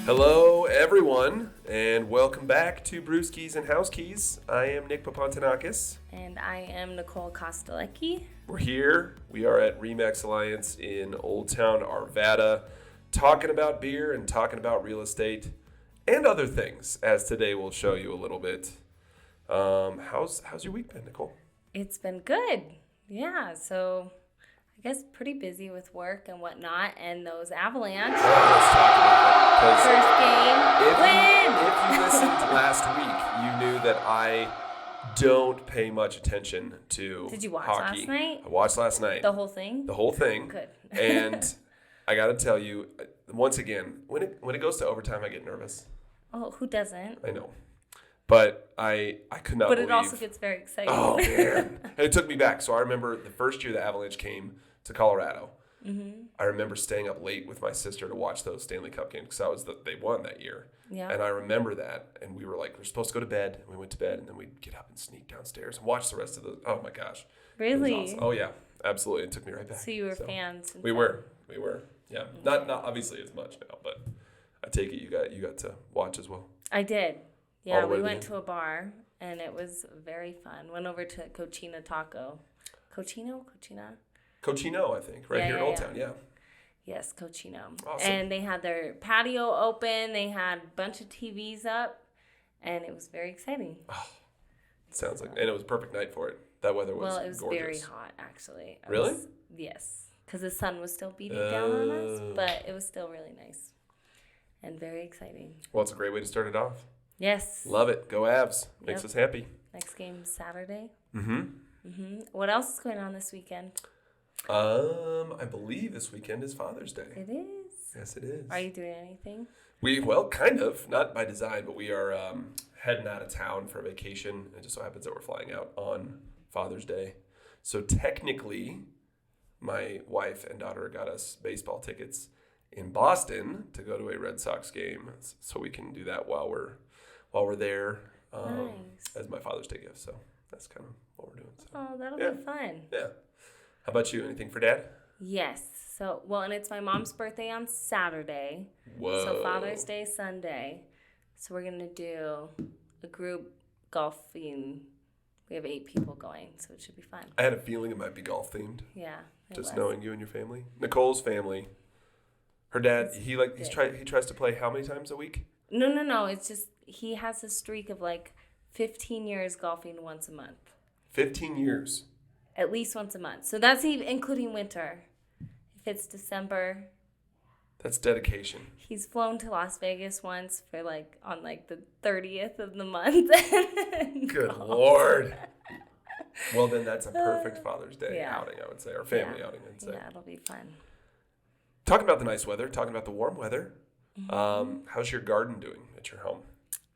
Hello, everyone, and welcome back to Brewskis and House Keys. I am Nick Papantanakis. And I am Nicole Kostelecki. We're here. We are at Remax Alliance in Old Town, Arvada, talking about beer and talking about real estate and other things, as today we'll show you a little bit. How's your week been, Nicole? It's been good. Yeah, so I guess pretty busy with work and whatnot, and those Avalanche. Let's talk about that. First game, win! If you listened last week, you knew that I don't pay much attention to Did you watch hockey. last night? I watched last night. The whole thing? The whole thing. Good. And I got to tell you, once again, when it goes to overtime, I get nervous. Oh, who doesn't? I know. But I could not believe. But it also gets very exciting. Oh, man. And it took me back. So I remember the first year the Avalanche came to Colorado. Mm-hmm. I remember staying up late with my sister to watch those Stanley Cup games because they won that year. Yeah. And I remember that. And we were like, we're supposed to go to bed. And we went to bed. And then we'd get up and sneak downstairs and watch the rest of the. Oh, my gosh. Really? It was awesome. Oh, yeah. Absolutely. It took me right back. So you were fans? We were. Yeah. Okay. Not obviously as much now, but I take it you got to watch as well. I did. Yeah, we went to to a bar, and it was very fun. Went over to Cochina Taco. Cochina, I think, right here in Old Town, yeah. Yes, Cochino. Awesome. And they had their patio open. They had a bunch of TVs up, and it was very exciting. Oh, sounds like, and it was a perfect night for it. That weather was it was gorgeous. very hot, actually. Really? Yes, because the sun was still beating down on us, but it was still really nice and very exciting. Well, it's a great way to start it off. Yes. Love it. Go Avs. Makes us happy. Next game Saturday. Mm-hmm. What else is going on this weekend? I believe this weekend is Father's Day. It is. Yes, it is. Are you doing anything? Well, kind of. Not by design, but we are heading out of town for a vacation. It just so happens that we're flying out on Father's Day. So technically, my wife and daughter got us baseball tickets in Boston to go to a Red Sox game, so we can do that while we're there Nice. as my Father's Day gift. So that's kind of what we're doing. So. Oh, that'll be fun. Yeah. How about you? Anything for Dad? Yes. So, and it's my mom's birthday on Saturday. Whoa. So Father's Day Sunday. So we're going to do a group golfing. We have 8 people going, so it should be fun. I had a feeling it might be golf themed. Yeah. Just knowing you and your family. Nicole's family. Her dad, he tries to play how many times a week? No. It's just he has a streak of 15 years golfing once a month. 15 years. At least once a month. So that's even including winter. If it's December. That's dedication. He's flown to Las Vegas once for on the 30th of the month. Good Lord. Well, then that's a perfect Father's Day outing, I would say, or family outing, I'd say. Yeah, it'll be fun. Talking about the nice weather, talking about the warm weather. Mm-hmm. How's your garden doing at your home?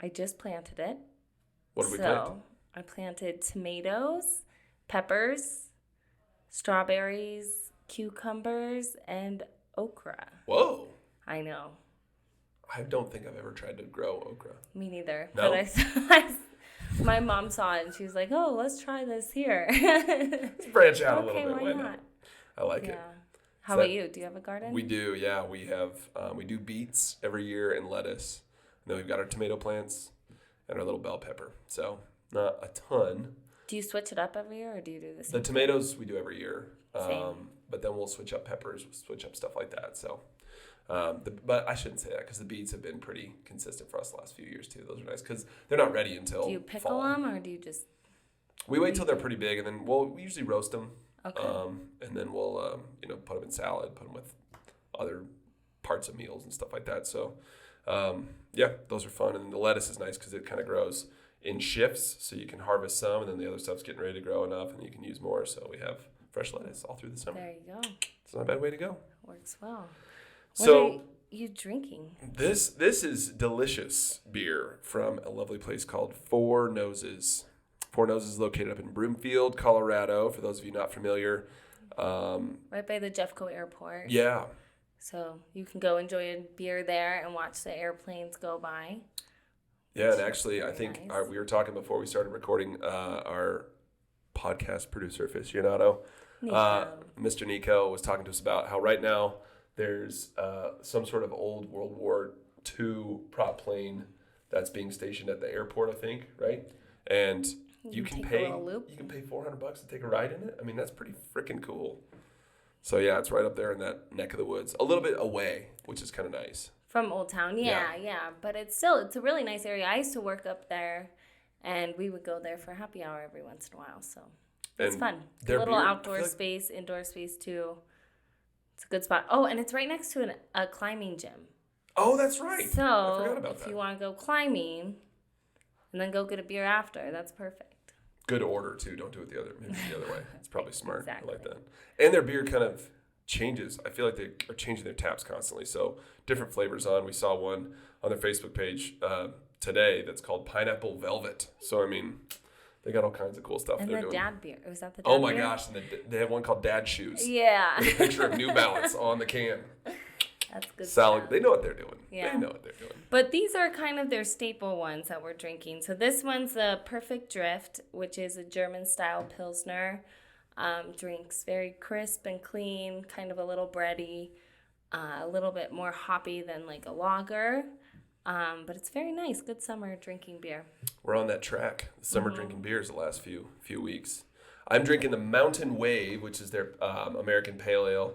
I just planted it. What did we plant? I planted tomatoes, peppers, strawberries, cucumbers, and okra. Whoa. I know. I don't think I've ever tried to grow okra. Me neither. No? But my mom saw it and she was like, "Oh, let's try this here." Let's branch out a little bit. Why not? I like it. How about you? Do you have a garden? We do, yeah. We have we do beets every year and lettuce. And then we've got our tomato plants and our little bell pepper. So not a ton. Do you switch it up every year, or do you do the same? The tomatoes we do every year. Same. But then we'll switch up peppers, we'll switch up stuff like that. So, but I shouldn't say that because the beets have been pretty consistent for us the last few years too. Those are nice because they're not ready until Do you pickle fall. them, or do you just? We wait till they're pretty big, and then we usually roast them. Okay. And then we'll put them in salad, put them with other parts of meals and stuff like that. So, those are fun. And then the lettuce is nice because it kind of grows in shifts, so you can harvest some, and then the other stuff's getting ready to grow enough, and you can use more. So we have fresh lettuce all through the summer. There you go. It's not a bad way to go. Works well. So what are you drinking? This is delicious beer from a lovely place called Four Noses. Four Noses is located up in Broomfield, Colorado, for those of you not familiar. Right by the Jeffco Airport. Yeah. So you can go enjoy a beer there and watch the airplanes go by. Yeah, and actually, I think nice. We were talking before we started recording, our podcast producer aficionado, Mr. Nico, was talking to us about how right now there's some sort of old World 2 prop plane that's being stationed at the airport, I think, right? And you can pay $400 to take a ride in it. I mean, that's pretty freaking cool. So yeah, it's right up there in that neck of the woods, a little bit away, which is kind of nice. From Old Town, yeah. But it's a really nice area. I used to work up there, and we would go there for happy hour every once in a while. So it's fun. A little outdoor space, indoor space too. It's a good spot. Oh, and it's right next to a climbing gym. Oh, that's right. So I forgot about that. If you want to go climbing, and then go get a beer after, that's perfect. Good order too. Don't do it the other way. It's probably smart. Exactly. I like that. And their beer kind of changes. I feel like they are changing their taps constantly. So different flavors on. We saw one on their Facebook page today that's called Pineapple Velvet. So I mean, they got all kinds of cool stuff. And they're the doing. dad beer. Was that the dad beer? Oh my gosh! And they have one called Dad Shoes. Yeah. With a picture of New Balance on the can. That's good Solid. stuff. They know what they're doing. Yeah. They know what they're doing. But these are kind of their staple ones that we're drinking. So this one's the Perfect Drift, which is a German-style Pilsner. Drinks very crisp and clean, kind of a little bready, a little bit more hoppy than like a lager. But it's very nice. Good summer drinking beer. We're on that track. Summer drinking beers the last few weeks. I'm drinking the Mountain Wave, which is their American Pale Ale.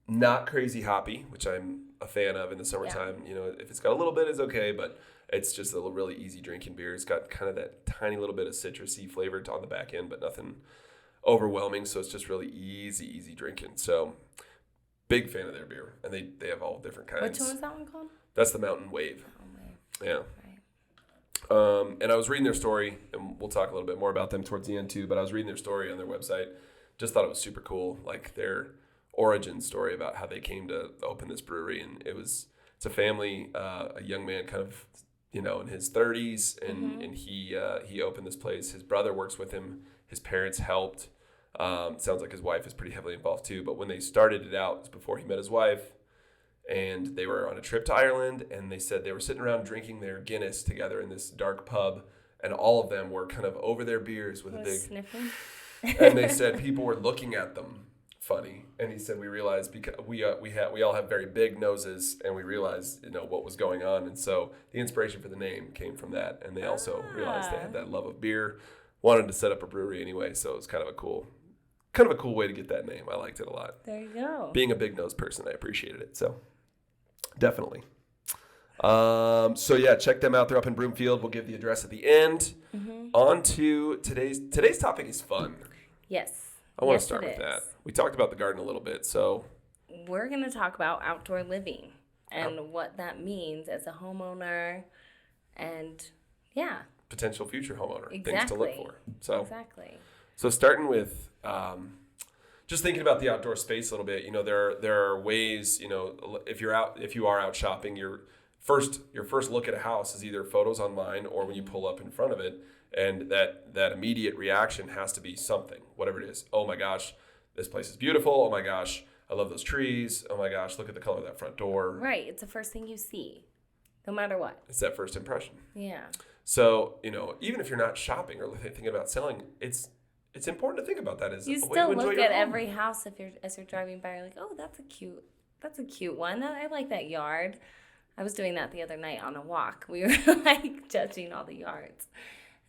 Not crazy hoppy, which I'm a fan of in the summertime. Yeah. You know, if it's got a little bit, it's okay, but it's just a really easy drinking beer. It's got kind of that tiny little bit of citrusy flavor on the back end, but nothing overwhelming. So it's just really easy drinking. So big fan of their beer, and they have all different kinds. Which one was that one called? That's the Mountain Wave. Yeah. Right. And I was reading their story, and we'll talk a little bit more about them towards the end too. But I was reading their story on their website. Just thought it was super cool, like their origin story about how they came to open this brewery. And it's a family, a young man kind of, you know, in his 30s, and he opened this place. His brother works with him. His parents helped. Sounds like his wife is pretty heavily involved too. But when they started it out, it was before he met his wife, and they were on a trip to Ireland, and they said they were sitting around drinking their Guinness together in this dark pub, and all of them were kind of over their beers with a big sniffing. And they said people were looking at them funny, and he said we realized because we all have very big noses, and we realized, you know, what was going on, and so the inspiration for the name came from that. And they also realized they had that love of beer, wanted to set up a brewery anyway, so it was kind of a cool way to get that name. I liked it a lot. There you go. Being a big nose person, I appreciated it, so definitely. So yeah, check them out. They're up in Broomfield. We'll give the address at the end. On to today's topic is fun. Yes. I want to start with that. We talked about the garden a little bit, so we're going to talk about outdoor living and what that means as a homeowner, and potential future homeowner, exactly. Things to look for. So exactly. So starting with just thinking about the outdoor space a little bit, you know, there are ways, you know, if you are out shopping, your first look at a house is either photos online or when you pull up in front of it. And that immediate reaction has to be something, whatever it is. Oh my gosh, this place is beautiful. Oh my gosh, I love those trees. Oh my gosh, look at the color of that front door. Right. It's the first thing you see, no matter what. It's that first impression. Yeah. So, you know, even if you're not shopping or thinking about selling, it's important to think about that as you a way to still enjoy look your at home. every house as you're driving by. You're like, oh, that's a cute one. I like that yard. I was doing that the other night on a walk. We were like judging all the yards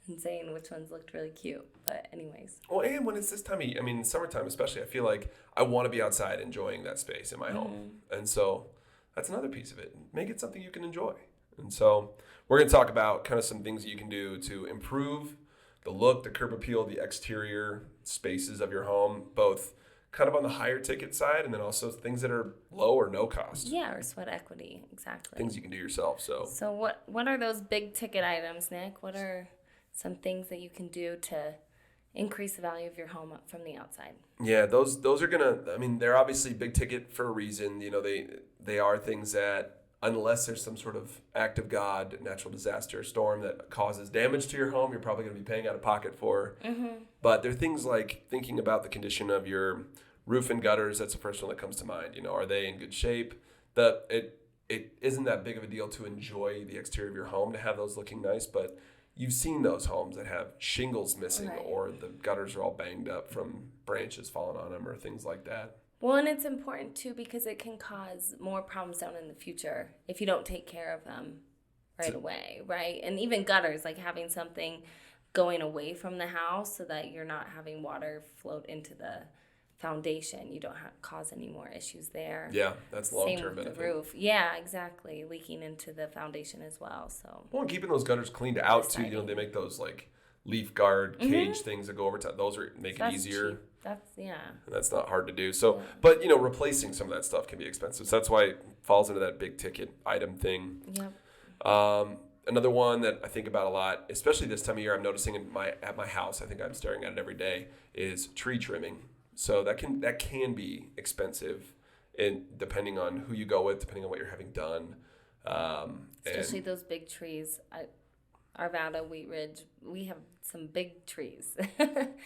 and saying which ones looked really cute. But anyways. Well, and when it's this time of summertime especially, I feel like I want to be outside enjoying that space in my home. And so that's another piece of it. Make it something you can enjoy. And so we're going to talk about kind of some things that you can do to improve the look, the curb appeal, the exterior spaces of your home, both kind of on the higher ticket side and then also things that are low or no cost. Yeah, or sweat equity. Exactly. Things you can do yourself. So what are those big ticket items, Nick? What are some things that you can do to increase the value of your home up from the outside? Yeah, those are they're obviously big ticket for a reason. You know, they are things that, unless there's some sort of act of God, natural disaster, storm that causes damage to your home, you're probably going to be paying out of pocket for. But there are things like thinking about the condition of your roof and gutters. That's the first one that comes to mind. You know, are they in good shape? It isn't that big of a deal to enjoy the exterior of your home, to have those looking nice, but you've seen those homes that have shingles missing, right, or the gutters are all banged up from branches falling on them or things like that. Well, and it's important too because it can cause more problems down in the future if you don't take care of them right away, right? And even gutters, like having something going away from the house so that you're not having water float into the foundation. You don't cause any more issues there. Yeah, that's long-term Same with benefit. the roof. Yeah, exactly. Leaking into the foundation as well. So. Well, and keeping those gutters cleaned out too. You know, they make those like leaf guard cage things that go over top. Those make it easier. Cheap. And that's not hard to do. So, but you know, replacing some of that stuff can be expensive. So that's why it falls into that big ticket item thing. Yep. Another one that I think about a lot, especially this time of year, I'm noticing at my house. I think I'm staring at it every day. Is tree trimming. So that can be expensive, and depending on who you go with, depending on what you're having done. Especially those big trees. Arvada, Wheat Ridge, we have some big trees.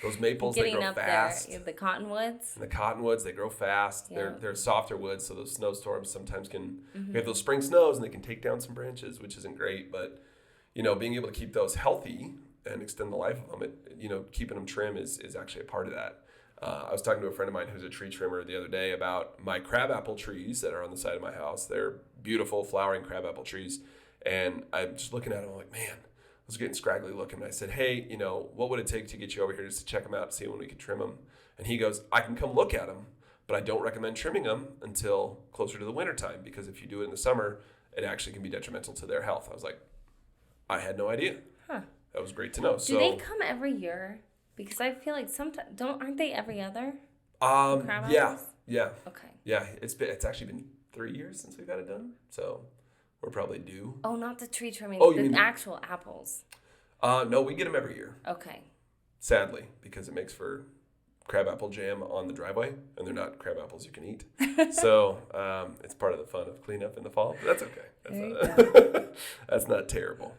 Those maples, they grow fast. There, the cottonwoods. And the cottonwoods, they grow fast. Yeah. They're softer woods, so those snowstorms sometimes can. We have those spring snows, and they can take down some branches, which isn't great. But you know, being able to keep those healthy and extend the life of them, keeping them trim is actually a part of that. I was talking to a friend of mine who's a tree trimmer the other day about my crabapple trees that are on the side of my house. They're beautiful flowering crabapple trees, and I'm just looking at them. I'm like, man. I was getting scraggly looking. And I said, hey, what would it take to get you over here just to check them out and see when we could trim them? And he goes, I can come look at them, but I don't recommend trimming them until closer to the wintertime because if you do it in the summer, it actually can be detrimental to their health. I was like, I had no idea. Huh. That was great to know. Do they come every year? Because I feel like sometimes aren't they every other? Yeah. Okay. Yeah, it's actually been 3 years since we've had it done. So we're probably due. Oh, not the tree trimming. The actual apples. No, we get them every year. Okay. Sadly, because it makes for crabapple jam on the driveway, and they're not crab apples you can eat. So it's part of the fun of cleanup in the fall. But that's okay. That's not terrible.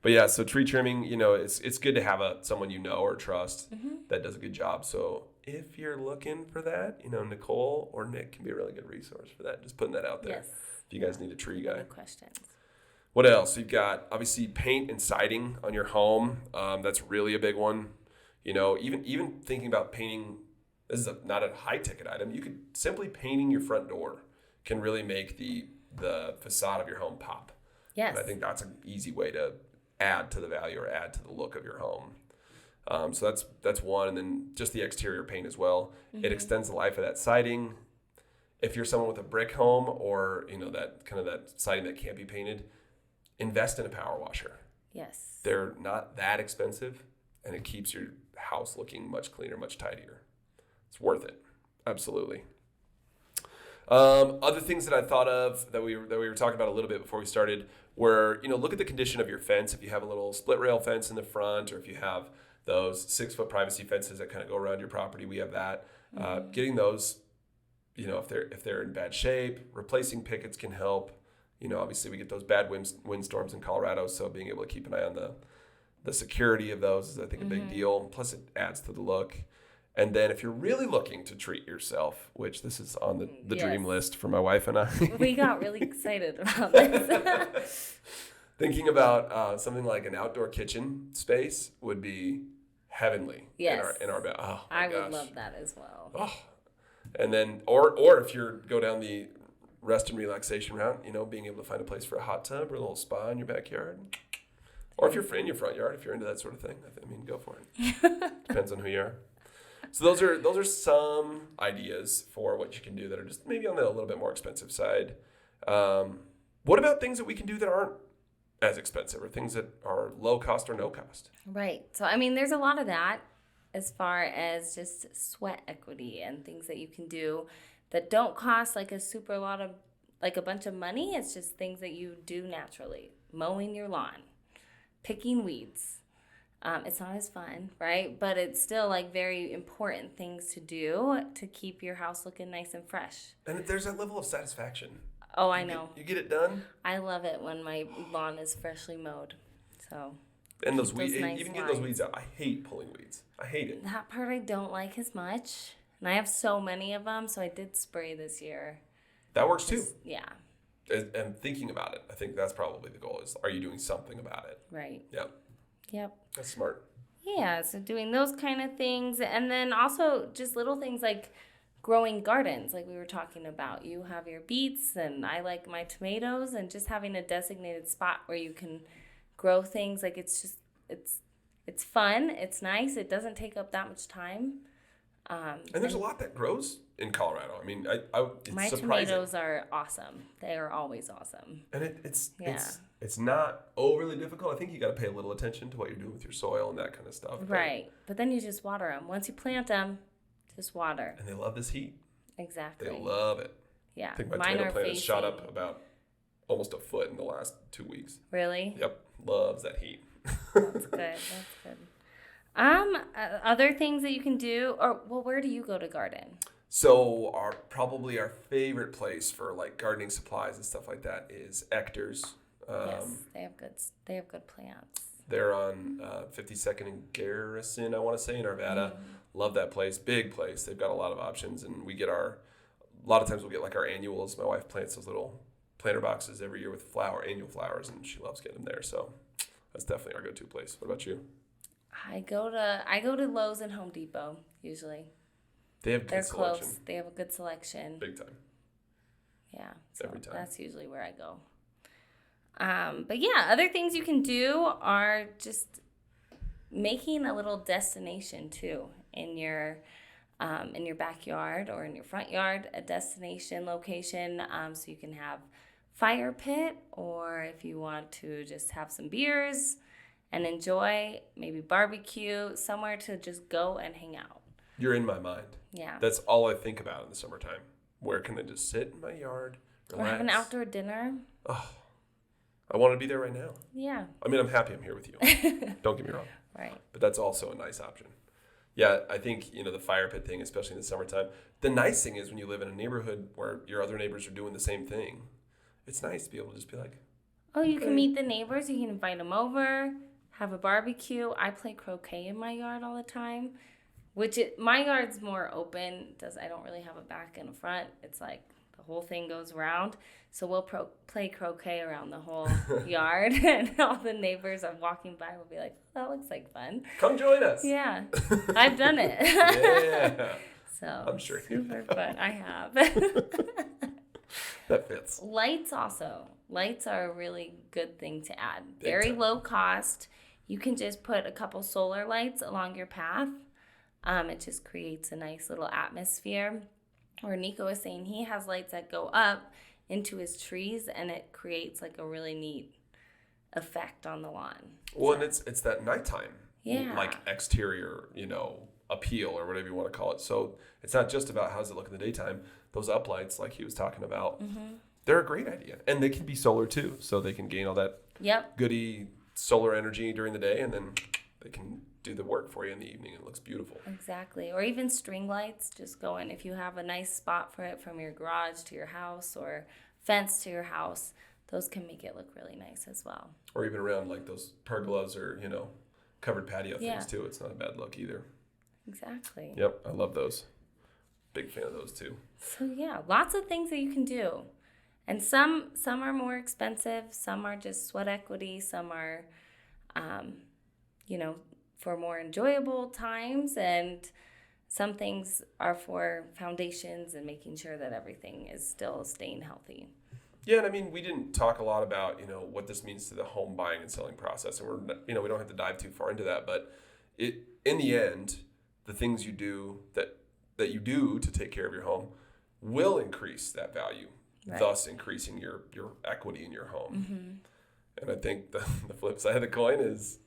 But yeah, so tree trimming, it's good to have someone you know or trust that does a good job. So if you're looking for that, Nicole or Nick can be a really good resource for that. Just putting that out there. Yes. If you guys need a tree guy. No questions. What else? You've got obviously paint and siding on your home. That's really a big one. Even thinking about painting. This is not a high ticket item. You could simply painting your front door can really make the facade of your home pop. Yes. And I think that's an easy way to add to the value or add to the look of your home. So that's one, and then just the exterior paint as well. It extends the life of that siding. If you're someone with a brick home or that siding that can't be painted, invest in a power washer. Yes. They're not that expensive, and it keeps your house looking much cleaner, much tidier. It's worth it. Absolutely. Other things that I thought of that we were talking about a little bit before we started were, look at the condition of your fence. If you have a little split rail fence in the front, or if you have those 6-foot privacy fences that kind of go around your property, we have that. Getting those, if they're in bad shape, replacing pickets can help. Obviously we get those bad windstorms in Colorado, so being able to keep an eye on the security of those is, I think, a big deal. Plus, it adds to the look. And then if you're really looking to treat yourself, which this is on the dream list for my wife and I. We got really excited about this. Thinking about something like an outdoor kitchen space would be heavenly in our bed. Oh, my gosh. Would love that as well. Oh. And then, or if you go down the rest and relaxation route, being able to find a place for a hot tub or a little spa in your backyard. Or if you're in your front yard, if you're into that sort of thing, go for it. Depends on who you are. So those are some ideas for what you can do that are just maybe on the a little bit more expensive side. What about things that we can do that aren't as expensive, or things that are low cost or no cost? Right. So, there's a lot of that as far as just sweat equity and things that you can do that don't cost like a bunch of money. It's just things that you do naturally. Mowing your lawn, picking weeds. It's not as fun, right? But it's still like very important things to do to keep your house looking nice and fresh. And there's that level of satisfaction. Oh, I know. You get it done. I love it when my lawn is freshly mowed. So. And those weeds, even getting those weeds out. I hate pulling weeds. I hate it. That part I don't like as much. And I have so many of them, so I did spray this year. That works too. Yeah. And thinking about it, I think that's probably the goal is, are you doing something about it? Right. Yep. That's smart. Yeah, so doing those kind of things. And then also just little things like growing gardens, like we were talking about. You have your beets, and I like my tomatoes, and just having a designated spot where you can grow things. Like it's fun. It's nice. It doesn't take up that much time. And there's a lot that grows in Colorado. I mean, it's my surprising. tomatoes are awesome. They are always awesome. And it's not overly difficult. I think you got to pay a little attention to what you're doing with your soil and that kind of stuff. Right. But then you just water them. Once you plant them, just water. And they love this heat. Exactly. They love it. Yeah. I think my tomato plant has shot up about almost a foot in the last 2 weeks. Really? Yep. Loves that heat. That's good. That's good. Other things that you can do, where do you go to garden? So probably our favorite place for like gardening supplies and stuff like that is Ector's. Yes, they have good plants. They're on 52nd and Garrison, I want to say, in Arvada. Love that place. Big place. They've got a lot of options, and we get a lot of times we'll get like our annuals. My wife plants those little planter boxes every year with annual flowers, and she loves getting them there. So that's definitely our go-to place. What about you? I go to Lowe's and Home Depot usually. They're selection. Close. They have a good selection. Big time. Yeah. So every time. That's usually where I go. But yeah, other things you can do are just making a little destination too in your backyard or in your front yard, a destination location, so you can have fire pit, or if you want to just have some beers and enjoy, maybe barbecue, somewhere to just go and hang out. You're in my mind. Yeah. That's all I think about in the summertime. Where can I just sit in my yard, relax? Or have an outdoor dinner. Oh, I want to be there right now. Yeah. I mean, I'm happy I'm here with you. Don't get me wrong. Right. But that's also a nice option. Yeah, I think, the fire pit thing, especially in the summertime. The nice thing is when you live in a neighborhood where your other neighbors are doing the same thing, it's nice to be able to just be like, oh, you can meet the neighbors. You can invite them over, have a barbecue. I play croquet in my yard all the time, my yard's more open. I don't really have a back and a front. It's like the whole thing goes around. So we'll play croquet around the whole yard, and all the neighbors are walking by will be like, that looks like fun. Come join us. Yeah, I've done it. Yeah. So I'm sure. Super fun. I have. That fits. Lights also. Lights are a really good thing to add. Big Very time. low cost. You can just put a couple solar lights along your path. It just creates a nice little atmosphere. Or Nico was saying he has lights that go up into his trees, and it creates like a really neat effect on the lawn. Well, and it's that nighttime, like exterior, appeal or whatever you want to call it. So it's not just about how does it look in the daytime. Those uplights, like he was talking about, they're a great idea, and they can be solar too, so they can gain all that goody solar energy during the day, and then they can do the work for you in the evening. It looks beautiful. Exactly. Or even string lights, just go in. If you have a nice spot for it from your garage to your house or fence to your house, those can make it look really nice as well. Or even around like those pergolas or, covered patio things too. It's not a bad look either. Exactly. Yep. I love those. Big fan of those too. So yeah, lots of things that you can do. And some are more expensive. Some are just sweat equity. Some are, for more enjoyable times, and some things are for foundations and making sure that everything is still staying healthy. Yeah, and I mean, we didn't talk a lot about, what this means to the home buying and selling process, and we don't have to dive too far into that, but in the end, the things you do that you do to take care of your home will increase that value, thus increasing your equity in your home. Mm-hmm. And I think the flip side of the coin is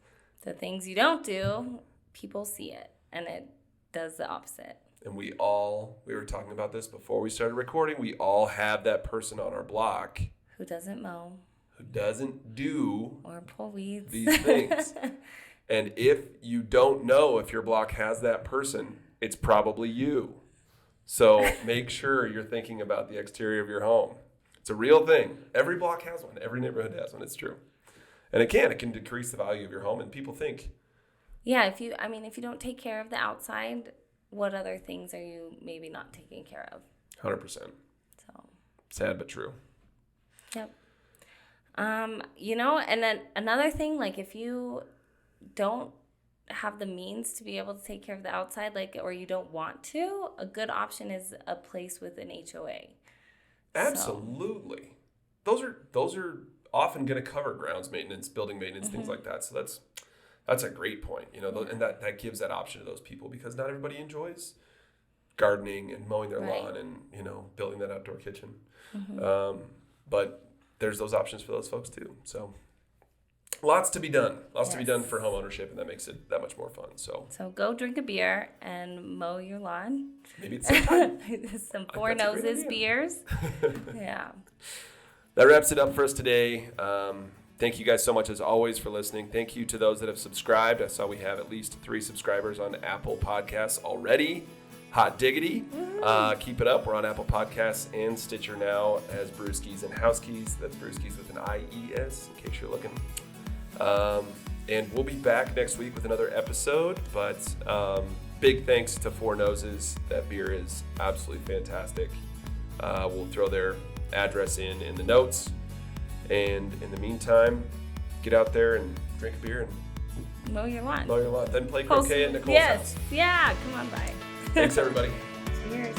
the things you don't do, people see it, and it does the opposite. And we were talking about this before we started recording, we all have that person on our block who doesn't mow, who doesn't do or pull weeds, these things. And if you don't know if your block has that person, it's probably you. So make sure you're thinking about the exterior of your home. It's a real thing. Every block has one. Every neighborhood has one. It's true. And it can decrease the value of your home. And people think. Yeah, if you don't take care of the outside, what other things are you maybe not taking care of? 100%. So sad but true. Yep. And then another thing, like if you don't have the means to be able to take care of the outside, like, or you don't want to, a good option is a place with an HOA. Absolutely. So. Those are often going to cover grounds maintenance, building maintenance, things like that. So that's a great point, and that gives that option to those people, because not everybody enjoys gardening and mowing their lawn and, building that outdoor kitchen. But there's those options for those folks too. So lots to be done. Lots to be done for home ownership, and that makes it that much more fun. So go drink a beer and mow your lawn. Maybe at the same time. Some Four Noses beers. Yeah. That wraps it up for us today. Thank you guys so much, as always, for listening. Thank you to those that have subscribed. I saw we have at least 3 subscribers on Apple Podcasts already. Hot diggity. Keep it up. We're on Apple Podcasts and Stitcher now as Brewskis and Housekeys. That's Brewskis with an I-E-S, in case you're looking. And we'll be back next week with another episode. But big thanks to Four Noses. That beer is absolutely fantastic. We'll throw their address in the notes. And in the meantime, get out there and drink a beer and mow your lawn. Then play croquet at Nicole's house. Yeah, come on by. Thanks, everybody. Cheers.